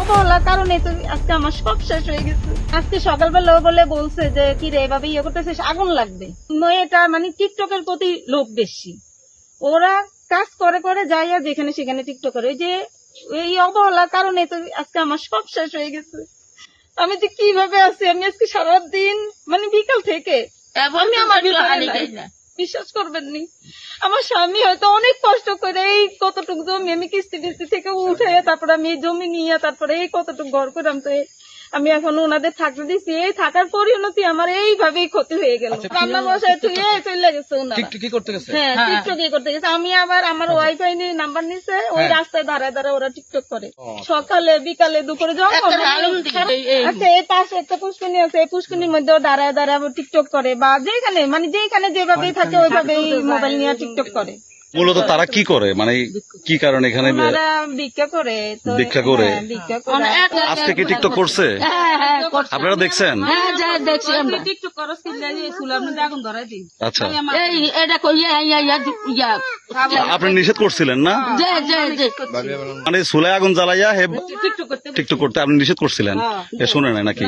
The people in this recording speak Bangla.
অবহেলার কারণে তো আজকে আমার সব শেষ হয়ে গেছে। আজকে সকালবেলা বলে বলছে যে কি রে এভাবে ইয়ে করতেছিস, আগুন লাগবে। মেয়েটা মানে টিকটকের প্রতি লোভ বেশি, ওরা কাজ করে করে যাইয়া যেখানে সেখানে টিকটক করে। ওই যে এই অবহেলার কারণে তো আজকে আমার সব শেষ হয়ে গেছে। আমি যে কিভাবে আছি, আমি আজকে সারাদিন মানে বিকাল থেকে আমি আমার ভিতরে নাই। বিশ্বাস করবেন নি, আমার স্বামী হয়তো অনেক কষ্ট করে এই কতটুকু জমি আমি কিস্তি টিস্তি থেকে উঠে তারপরে আমি এই জমি নিয়ে তারপরে এই কতটুকু ঘর করলাম। তো আমি এখন ওনাদের থাকতে দিচ্ছি, এই থাকার পরিণতি আমার এইভাবেই ক্ষতি হয়ে গেল। রান্না বসায় তুই চলে গেছে ওনারা। কি করতে গেছে? হ্যাঁ, টিকটক করতে গেছে। আমি আবার আমার ওয়াইফাই নিয়ে নাম্বার নিছে, ওই রাস্তায় দাঁড়ায় দাঁড়ায় ওরা টিকটক করে সকালে বিকালে দুপুরে যখন। আচ্ছা, এই পাশে একটা পুষ্করিণী আছে, এই পুষ্করিণীর মধ্যেও দাঁড়ায় দাঁড়ায় টিকটক করে, বা যেখানে মানে যেখানে যেভাবেই থাকে ওইভাবেই মোবাইল নিয়ে টিকটক করে। মূলত তারা কি করে, মানে কি কারণে এখানে ওনারা ভিক্ষা করে। তো ভিক্ষা করে? হ্যাঁ, ভিক্ষা করে। আজকে কি টিকটক করছে? আপনারা দেখছেন? টিকটক করস কি জানি শুনলাম না, আগুন ধরাই দিই। আচ্ছা, এই এটা কইয়া আপনি নিষেধ করছিলেন না? মানে চুলায় আগুন জ্বালাইয়া হে টিকটক করতে টিকটক করতে আপনি নিষেধ করছিলেন, এ শুনে নাই নাকি?